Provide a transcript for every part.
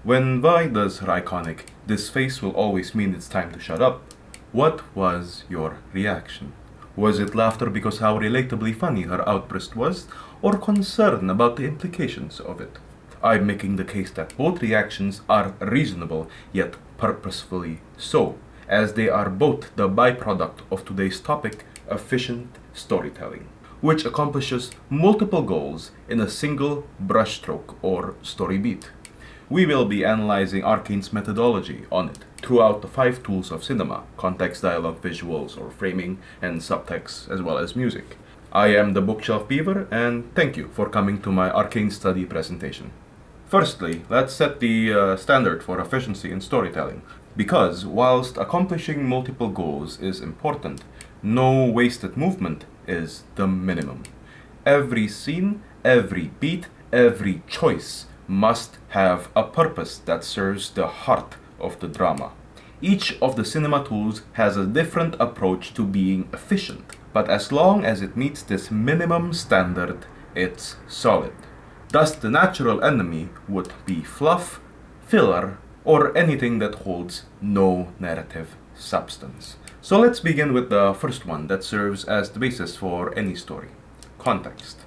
When Vi does her iconic, "This face will always mean it's time to shut up," what was your reaction? Was it laughter because how relatably funny her outburst was, or concern about the implications of it? I'm making the case that both reactions are reasonable, yet purposefully so, as they are both the byproduct of today's topic, efficient storytelling, which accomplishes multiple goals in a single brushstroke or story beat. We will be analyzing Arcane's methodology on it throughout the 5 tools of cinema: context, dialogue, visuals or framing, and subtext, as well as music. I am the Bookshelf Beaver, and thank you for coming to my Arcane study presentation. Firstly, let's set the standard for efficiency in storytelling, because whilst accomplishing multiple goals is important, no wasted movement is the minimum. Every scene, every beat, every choice must have a purpose that serves the heart of the drama. Each of the cinema tools has a different approach to being efficient, but as long as it meets this minimum standard, it's solid. Thus, the natural enemy would be fluff, filler, or anything that holds no narrative substance. So let's begin with the first one that serves as the basis for any story: context.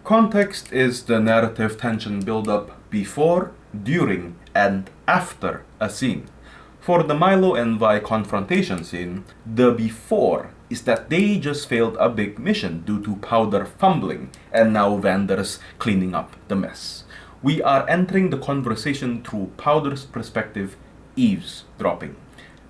Context is the narrative tension build-up before, during, and after a scene. For the Milo and Vi confrontation scene, the before is that they just failed a big mission due to Powder fumbling, and now Vander's cleaning up the mess. We are entering the conversation through Powder's perspective, eavesdropping.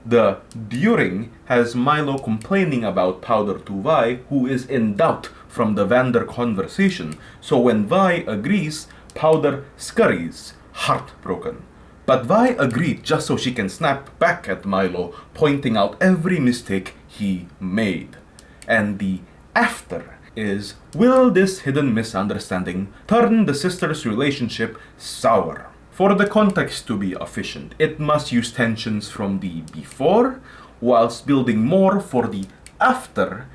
The during has Milo complaining about Powder to Vi, who is in doubt from the Vander conversation, so when Vi agrees, Powder scurries, heartbroken. But Vi agreed just so she can snap back at Milo, pointing out every mistake he made. And the after is, will this hidden misunderstanding turn the sisters' relationship sour? For the context to be efficient, it must use tensions from the before, whilst building more for the after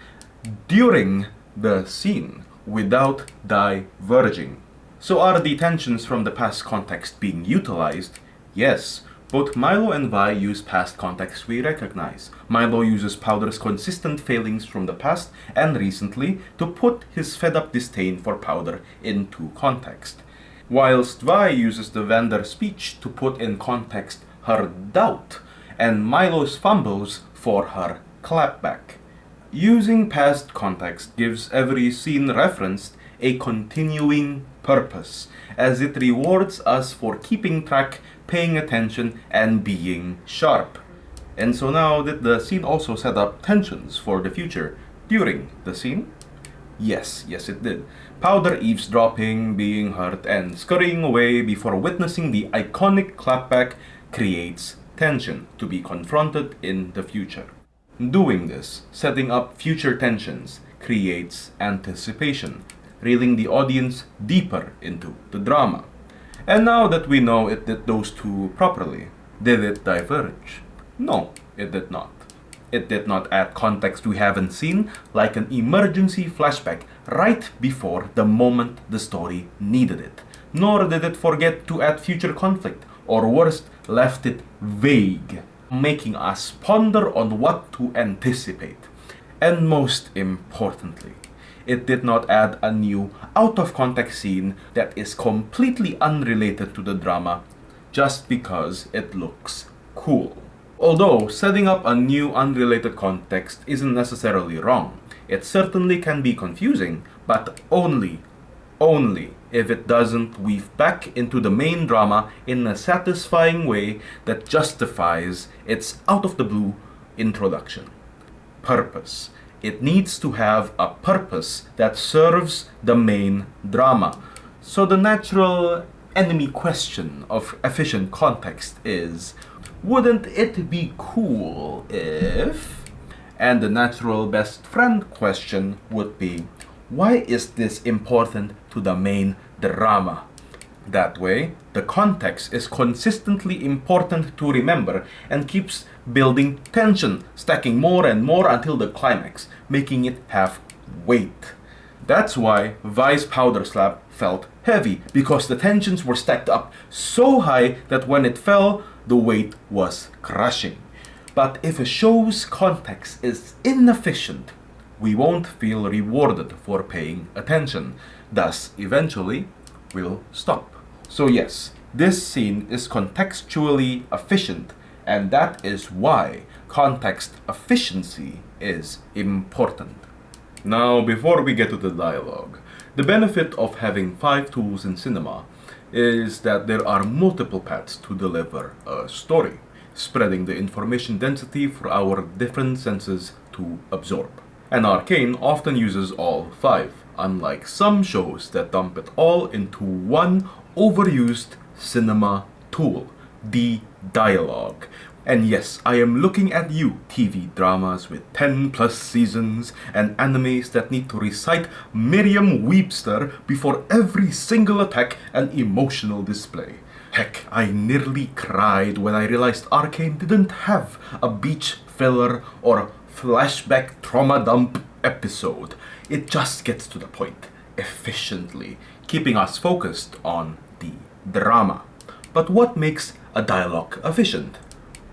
during the scene, without diverging. So are the tensions from the past context being utilized? Yes, both Milo and Vi use past context we recognize. Milo uses Powder's consistent failings from the past and recently to put his fed-up disdain for Powder into context, whilst Vi uses the Vander speech to put in context her doubt and Milo's fumbles for her clapback. Using past context gives every scene referenced a continuing purpose, as it rewards us for keeping track, paying attention, and being sharp. And so now did the scene also set up tensions for the future during the scene? Yes, it did. Powder eavesdropping, being hurt, and scurrying away before witnessing the iconic clapback creates tension to be confronted in the future. Doing this, setting up future tensions, creates anticipation, reeling the audience deeper into the drama. And now that we know it did those two properly, did it diverge? No, it did not. It did not add context we haven't seen, like an emergency flashback right before the moment the story needed it. Nor did it forget to add future conflict, or worst, left it vague, making us ponder on what to anticipate. And most importantly, it did not add a new, out-of-context scene that is completely unrelated to the drama just because it looks cool. Although setting up a new unrelated context isn't necessarily wrong, it certainly can be confusing, but only if it doesn't weave back into the main drama in a satisfying way that justifies its out-of-the-blue introduction. Purpose. It needs to have a purpose that serves the main drama. So the natural enemy question of efficient context is, wouldn't it be cool if? And the natural best friend question would be, why is this important to the main drama? That way, the context is consistently important to remember and keeps building tension, stacking more and more until the climax, making it have weight. That's why Vi's powder slap felt heavy because the tensions were stacked up so high that when it fell, the weight was crushing. But if a show's context is inefficient, we won't feel rewarded for paying attention. Thus, eventually, we'll stop. So yes, this scene is contextually efficient, and that is why context efficiency is important. Now, before we get to the dialogue, the benefit of having 5 tools in cinema is that there are multiple paths to deliver a story, spreading the information density for our different senses to absorb. And Arcane often uses all 5, unlike some shows that dump it all into one overused cinema tool, the dialogue. And yes, I am looking at you, TV dramas with 10 plus seasons and animes that need to recite Merriam-Webster before every single attack and emotional display. Heck, I nearly cried when I realized Arcane didn't have a beach filler or flashback trauma dump episode. It just gets to the point, efficiently, keeping us focused on the drama. But what makes a dialogue efficient?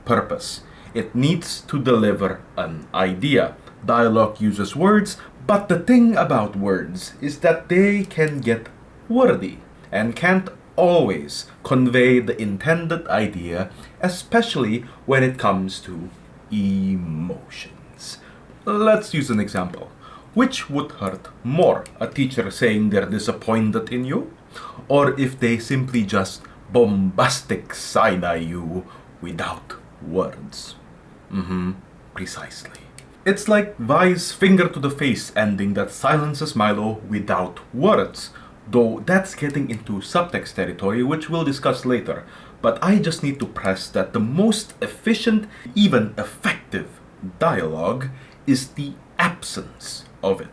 Purpose. It needs to deliver an idea. Dialogue uses words, but the thing about words is that they can get wordy and can't always convey the intended idea, especially when it comes to emotions. Let's use an example. Which would hurt more, a teacher saying they're disappointed in you, or if they simply just bombastic side-eye you without words? Precisely. It's like Vi's finger to the face ending that silences Milo without words, though that's getting into subtext territory, which we'll discuss later. But I just need to press that the most efficient, even effective dialogue is the absence of it,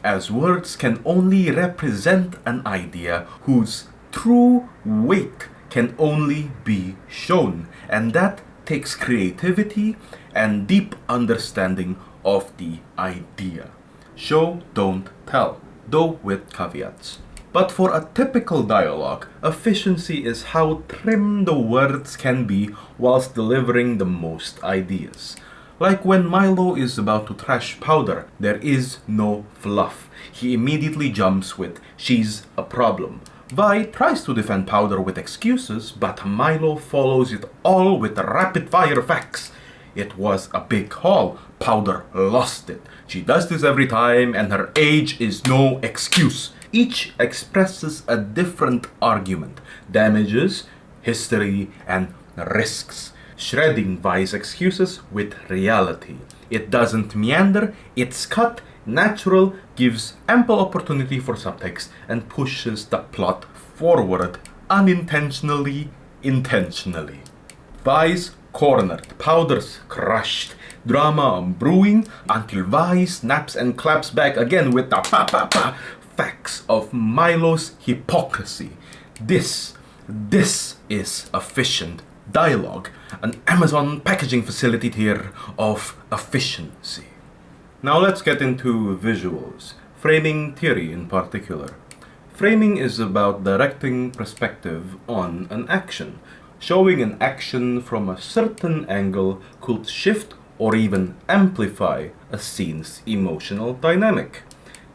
as words can only represent an idea whose true weight can only be shown, and that takes creativity and deep understanding of the idea. Show, don't tell, though with caveats. But for a typical dialogue, efficiency is how trim the words can be whilst delivering the most ideas. Like when Milo is about to trash Powder, there is no fluff. He immediately jumps with, "She's a problem." Vi tries to defend Powder with excuses, but Milo follows it all with rapid-fire facts. It was a big haul. Powder lost it. She does this every time, and her age is no excuse. Each expresses a different argument, damages, history, and risks, shredding Vi's excuses with reality. It doesn't meander, it's cut, natural, gives ample opportunity for subtext, and pushes the plot forward unintentionally, intentionally. Vi's cornered, Powder's crushed, drama brewing until Vi snaps and claps back again with the pa-pa-pa facts of Milo's hypocrisy. This is efficient dialogue, an Amazon packaging facility tier of efficiency. Now let's get into visuals, framing theory in particular. Framing is about directing perspective on an action. Showing an action from a certain angle could shift or even amplify a scene's emotional dynamic.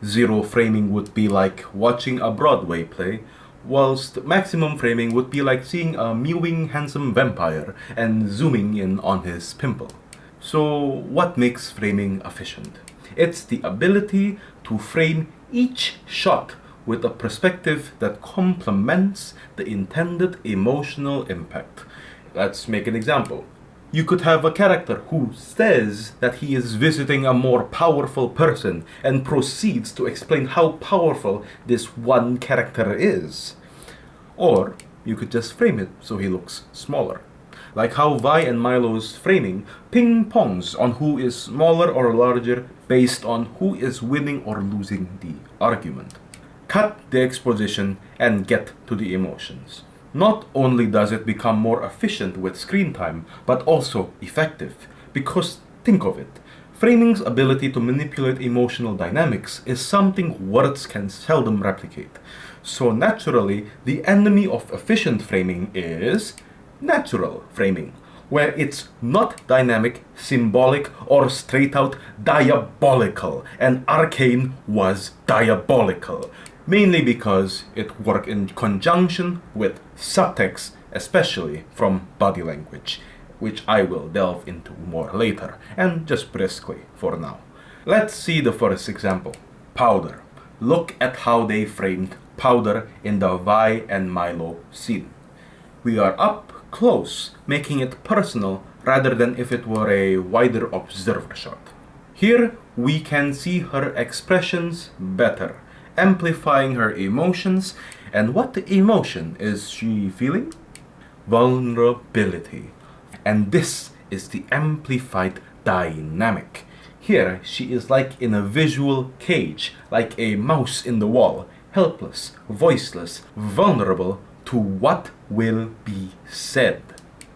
Zero framing would be like watching a Broadway play, whilst maximum framing would be like seeing a mewing handsome vampire and zooming in on his pimple. So what makes framing efficient? It's the ability to frame each shot with a perspective that complements the intended emotional impact. Let's make an example. You could have a character who says that he is visiting a more powerful person and proceeds to explain how powerful this one character is. Or you could just frame it so he looks smaller. Like how Vi and Milo's framing ping-pongs on who is smaller or larger based on who is winning or losing the argument. Cut the exposition and get to the emotions. Not only does it become more efficient with screen time, but also effective. Because think of it, framing's ability to manipulate emotional dynamics is something words can seldom replicate. So naturally, the enemy of efficient framing is natural framing, where it's not dynamic, symbolic, or straight out diabolical, and Arcane was diabolical, mainly because it worked in conjunction with subtext, especially from body language, which I will delve into more later, and just briskly for now. Let's see the first example, powder. Look at how they framed powder in the Vi and Milo scene. We are up close, making it personal rather than if it were a wider observer shot. Here we can see her expressions better, amplifying her emotions. And what emotion is she feeling? Vulnerability. And this is the amplified dynamic. Here she is like in a visual cage, like a mouse in the wall, helpless, voiceless, vulnerable to what will be said.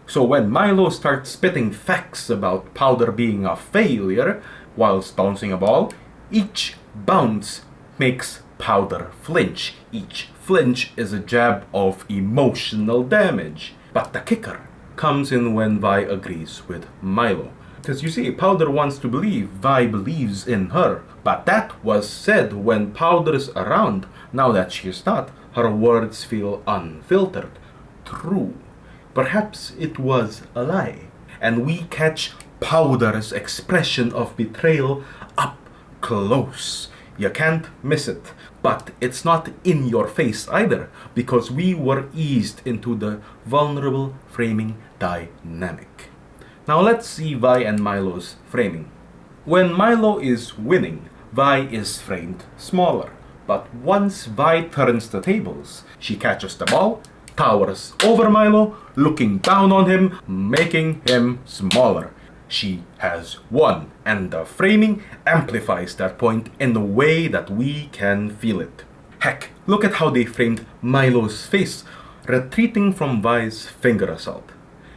So when Milo starts spitting facts about powder being a failure whilst bouncing a ball, each bounce makes powder flinch. Each flinch is a jab of emotional damage. But the kicker comes in when Vi agrees with Milo. Because you see, Powder wants to believe Vi believes in her. But that was said when Powder's around. Now that she is not, her words feel unfiltered. True. Perhaps it was a lie. And we catch Powder's expression of betrayal up close. You can't miss it. But it's not in your face either, because we were eased into the vulnerable framing dynamic. Now let's see Vi and Milo's framing. When Milo is winning, Vi is framed smaller. But once Vi turns the tables, she catches the ball, towers over Milo, looking down on him, making him smaller. She has won, and the framing amplifies that point in a way that we can feel it. Heck, look at how they framed Milo's face, retreating from Vi's finger assault.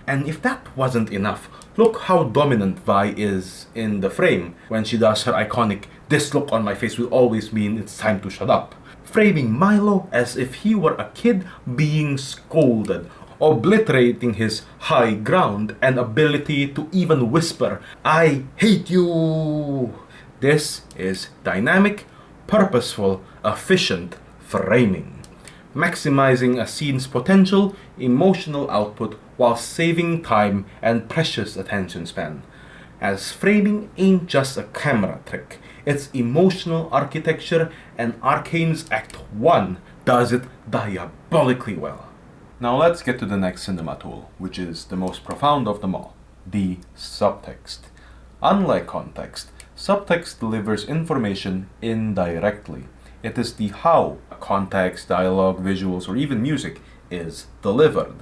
And if that wasn't enough, look how dominant Vi is in the frame when she does her iconic "this look on my face will always mean it's time to shut up," framing Milo as if he were a kid being scolded, obliterating his high ground and ability to even whisper, "I hate you." This is dynamic, purposeful, efficient framing, maximizing a scene's potential emotional output while saving time and precious attention span. As framing ain't just a camera trick, it's emotional architecture, and Arcane's Act 1 does it diabolically well. Now let's get to the next cinema tool, which is the most profound of them all, the subtext. Unlike context, subtext delivers information indirectly. It is the how context, dialogue, visuals, or even music is delivered,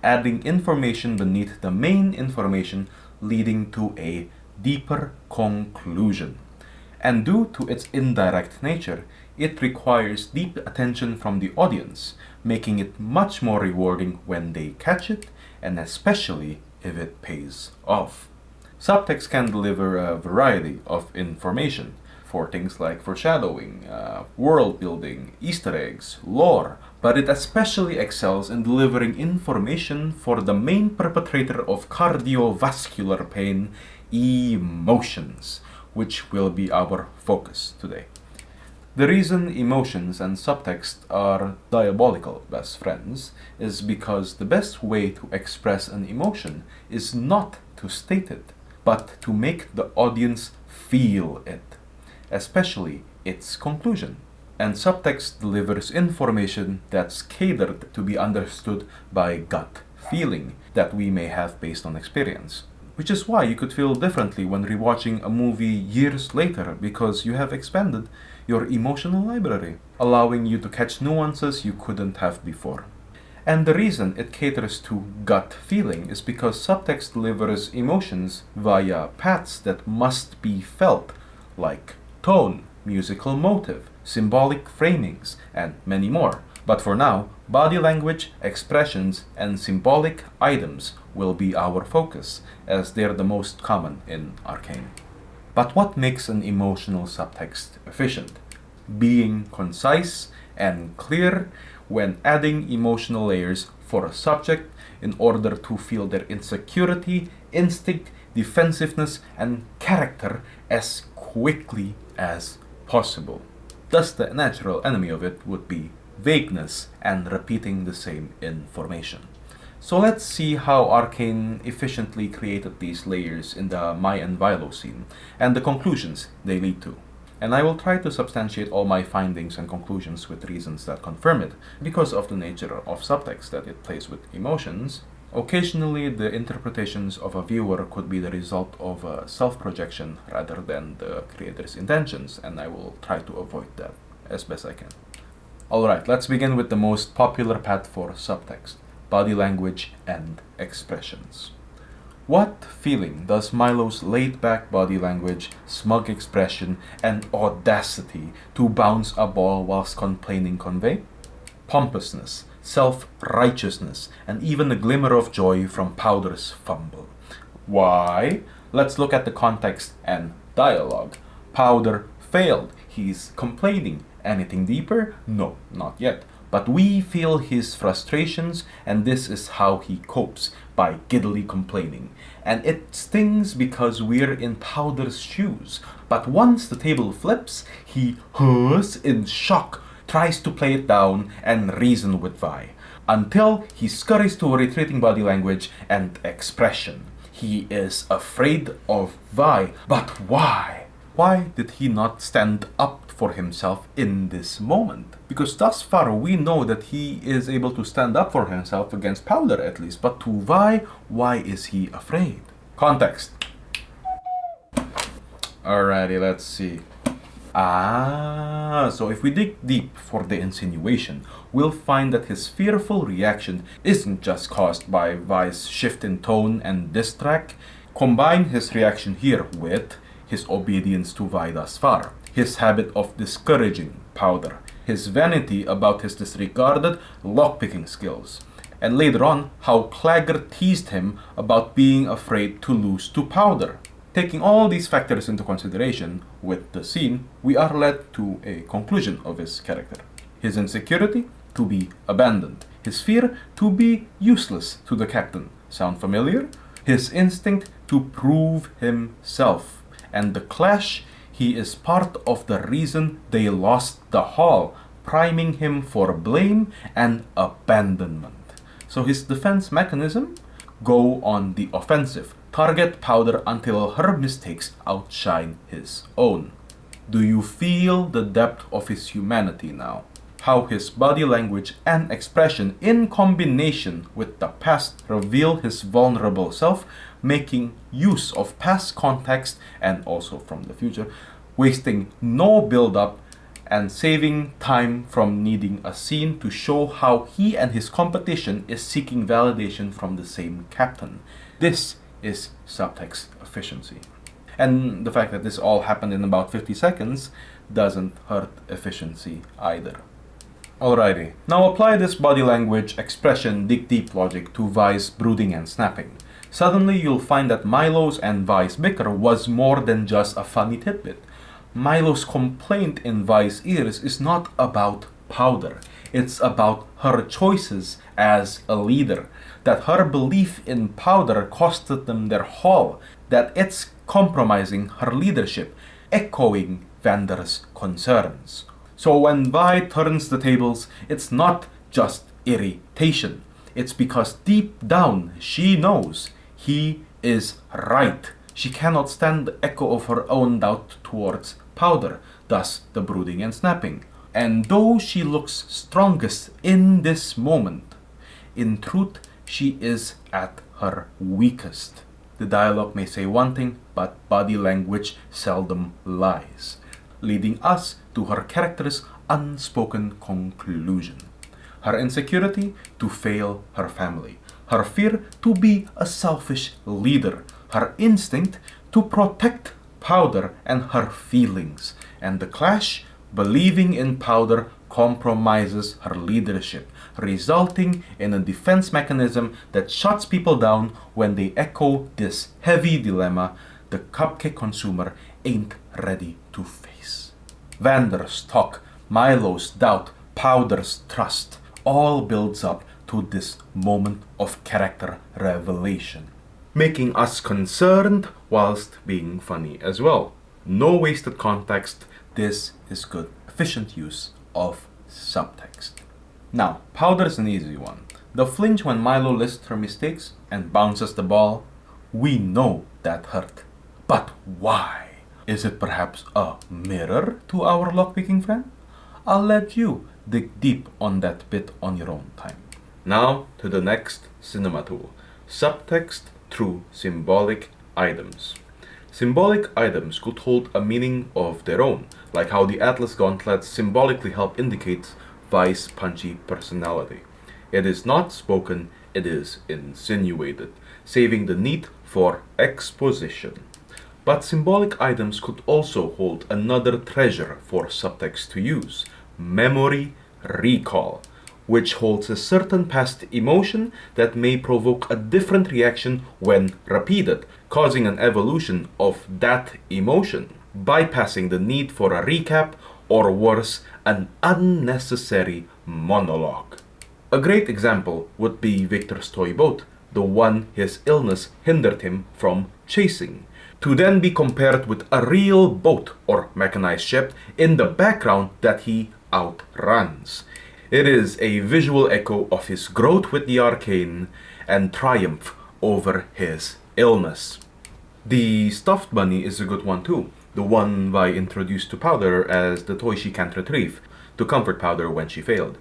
adding information beneath the main information, leading to a deeper conclusion. And due to its indirect nature, it requires deep attention from the audience, making it much more rewarding when they catch it, and especially if it pays off. Subtext can deliver a variety of information for things like foreshadowing, world building, Easter eggs, lore, but it especially excels in delivering information for the main perpetrator of cardiovascular pain, emotions, which will be our focus today. The reason emotions and subtext are diabolical best friends is because the best way to express an emotion is not to state it, but to make the audience feel it, especially its conclusion. And subtext delivers information that's catered to be understood by gut feeling that we may have based on experience. Which is why you could feel differently when rewatching a movie years later, because you have expanded your emotional library, allowing you to catch nuances you couldn't have before. And the reason it caters to gut feeling is because subtext delivers emotions via paths that must be felt, like tone, musical motive, symbolic framings, and many more. But for now, body language, expressions, and symbolic items will be our focus, as they're the most common in Arcane. But what makes an emotional subtext efficient? Being concise and clear when adding emotional layers for a subject in order to feel their insecurity, instinct, defensiveness, and character as quickly as possible. Thus, the natural enemy of it would be vagueness and repeating the same information. So let's see how Arcane efficiently created these layers in the My and Vilo scene, and the conclusions they lead to. And I will try to substantiate all my findings and conclusions with reasons that confirm it, because of the nature of subtext that it plays with emotions. Occasionally, the interpretations of a viewer could be the result of a self-projection rather than the creator's intentions, and I will try to avoid that as best I can. Alright, let's begin with the most popular path for subtext: body language and expressions. What feeling does Milo's laid-back body language, smug expression, and audacity to bounce a ball whilst complaining convey? Pompousness, self-righteousness, and even a glimmer of joy from Powder's fumble. Why? Let's look at the context and dialogue. Powder failed. He's complaining. Anything deeper? No, not yet. But we feel his frustrations, and this is how he copes, by giddily complaining. And it stings because we're in Powder's shoes. But once the table flips, he huffs in shock, tries to play it down, and reason with Vi, until he scurries to retreating body language and expression. He is afraid of Vi, but why? Why did he not stand up for himself in this moment? Because thus far we know that he is able to stand up for himself against Powder at least, but to Vi, why is he afraid? Context. Alrighty, let's see. So if we dig deep for the insinuation, we'll find that his fearful reaction isn't just caused by Vi's shift in tone and diss track. Combine his reaction here with his obedience to Vi thus far, his habit of discouraging Powder, his vanity about his disregarded lockpicking skills, and later on how Clagger teased him about being afraid to lose to Powder. Taking all these factors into consideration with the scene, we are led to a conclusion of his character. His insecurity, to be abandoned. His fear, to be useless to the captain. Sound familiar? His instinct, to prove himself. And the clash, he is part of the reason they lost the hall, priming him for blame and abandonment. So his defense mechanism? Go on the offensive. Target Powder until her mistakes outshine his own. Do you feel the depth of his humanity now? How his body language and expression in combination with the past reveal his vulnerable self, making use of past context and also from the future, wasting no build-up and saving time from needing a scene to show how he and his competition is seeking validation from the same captain. This is subtext efficiency. And the fact that this all happened in about 50 seconds doesn't hurt efficiency either. Alrighty, now apply this body language, expression, dig deep logic to Vi's brooding and snapping. Suddenly you'll find that Milo's and Vi's bicker was more than just a funny tidbit. Milo's complaint in Vi's ears is not about Powder. It's about her choices as a leader. That her belief in Powder costed them their haul. That it's compromising her leadership, echoing Vander's concerns. So when Vi turns the tables, it's not just irritation. It's because deep down she knows he is right. She cannot stand the echo of her own doubt towards Powder, thus the brooding and snapping. And though she looks strongest in this moment, in truth she is at her weakest. The dialogue may say one thing, but body language seldom lies, leading us to her character's unspoken conclusion. Her insecurity to fail her family, her fear to be a selfish leader, her instinct to protect Powder and her feelings, and the clash, believing in Powder compromises her leadership, resulting in a defense mechanism that shuts people down when they echo this heavy dilemma the cupcake consumer ain't ready to face. Vander's talk, Milo's doubt, Powder's trust all builds up to this moment of character revelation, making us concerned whilst being funny as well. No wasted context. This is good, efficient use of subtext. Now, Powder's an easy one. The flinch when Milo lists her mistakes and bounces the ball. We know that hurt. But why? Is it perhaps a mirror to our lockpicking friend? I'll let you dig deep on that bit on your own time. Now to the next cinema tool. Subtext through symbolic items. Symbolic items could hold a meaning of their own, like how the Atlas gauntlets symbolically help indicate Vi's punchy personality. It is not spoken, it is insinuated, saving the need for exposition. But symbolic items could also hold another treasure for subtext to use, memory recall, which holds a certain past emotion that may provoke a different reaction when repeated, causing an evolution of that emotion, bypassing the need for a recap or worse, an unnecessary monologue. A great example would be Victor's toy boat, the one his illness hindered him from chasing, to then be compared with a real boat or mechanized ship in the background that he outruns. It is a visual echo of his growth with the Arcane and triumph over his illness. The stuffed bunny is a good one too, the one Vi introduced to Powder as the toy she can't retrieve, to comfort Powder when she failed.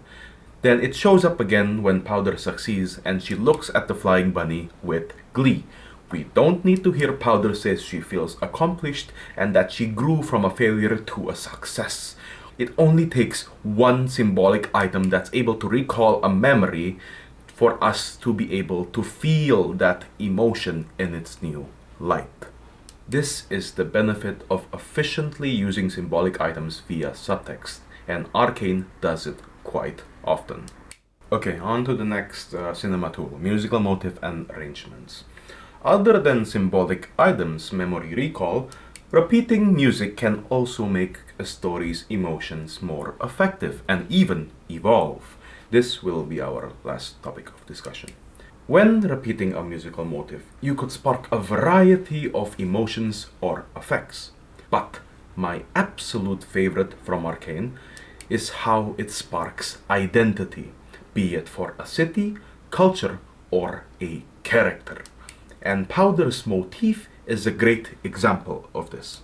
Then it shows up again when Powder succeeds and she looks at the flying bunny with glee. We don't need to hear Powder say she feels accomplished and that she grew from a failure to a success. It only takes one symbolic item that's able to recall a memory for us to be able to feel that emotion in its new light. This is the benefit of efficiently using symbolic items via subtext, and Arcane does it quite often. Okay, on to the next cinema tool, musical motive and arrangements. Other than symbolic items, memory recall, repeating music can also make a story's emotions more effective and even evolve. This will be our last topic of discussion. When repeating a musical motif, you could spark a variety of emotions or effects. But my absolute favorite from Arcane is how it sparks identity, be it for a city, culture, or a character. And Powder's motif is a great example of this.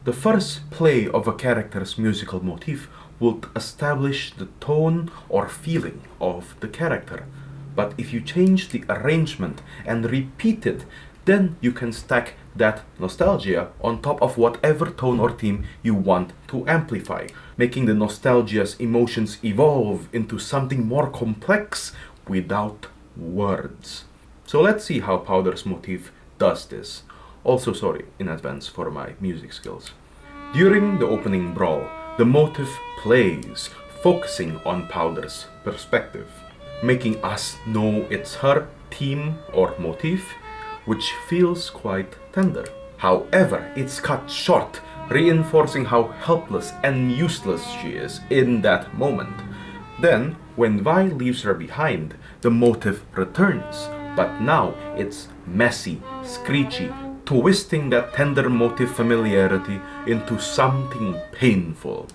The first play of a character's musical motif would establish the tone or feeling of the character. But if you change the arrangement and repeat it, then you can stack that nostalgia on top of whatever tone or theme you want to amplify, making the nostalgia's emotions evolve into something more complex without words. So let's see how Powder's motif does this. Also sorry in advance for my music skills. During the opening brawl, the motif plays, focusing on Powder's perspective, making us know it's her theme or motif, which feels quite tender. However, it's cut short, reinforcing how helpless and useless she is in that moment. Then, when Vi leaves her behind, the motif returns, but now it's messy, screechy, twisting that tender motif familiarity into something painful.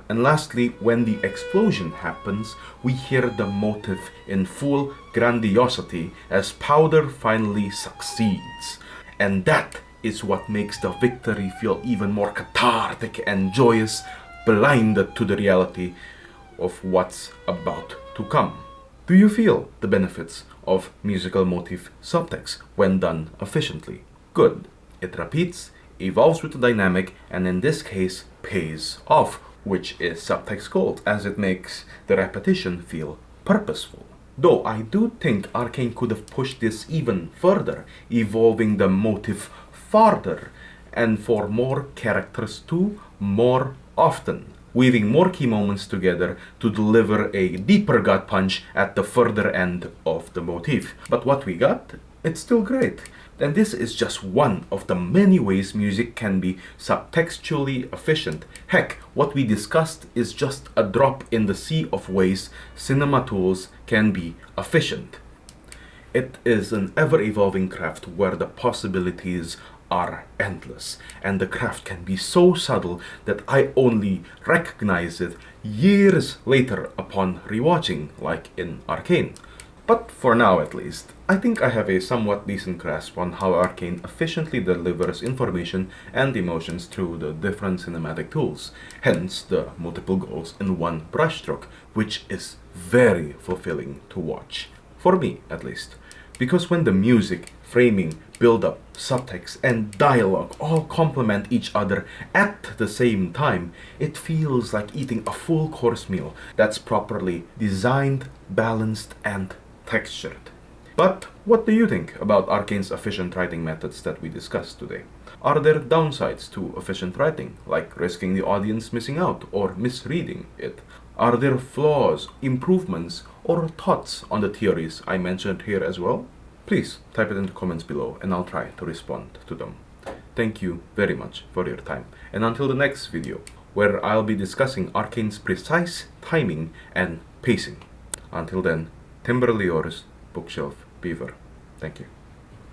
And lastly, when the explosion happens, we hear the motif in full grandiosity as Powder finally succeeds. And that is what makes the victory feel even more cathartic and joyous, blinded to the reality of what's about to come. Do you feel the benefits of musical motif subtext when done efficiently? Good. It repeats, evolves with the dynamic, and in this case, pays off, which is subtext gold, as it makes the repetition feel purposeful. Though I do think Arcane could have pushed this even further, evolving the motif farther, and for more characters too, more often, weaving more key moments together to deliver a deeper gut punch at the further end of the motif. But what we got it's still great. And this is just one of the many ways music can be subtextually efficient. Heck, what we discussed is just a drop in the sea of ways cinema tools can be efficient. It is an ever-evolving craft where the possibilities are endless, and the craft can be so subtle that I only recognize it years later upon rewatching, like in Arcane. But for now at least, I think I have a somewhat decent grasp on how Arcane efficiently delivers information and emotions through the different cinematic tools, hence the multiple goals in one brushstroke, which is very fulfilling to watch. For me, at least. Because when the music, framing, build-up, subtext, and dialogue all complement each other at the same time, it feels like eating a full course meal that's properly designed, balanced, and textured. But what do you think about Arcane's efficient writing methods that we discussed today? Are there downsides to efficient writing, like risking the audience missing out or misreading it? Are there flaws, improvements, or thoughts on the theories I mentioned here as well? Please type it in the comments below and I'll try to respond to them. Thank you very much for your time, and until the next video, where I'll be discussing Arcane's precise timing and pacing. Until then, timberly yours, bookshelf Beaver. Thank you.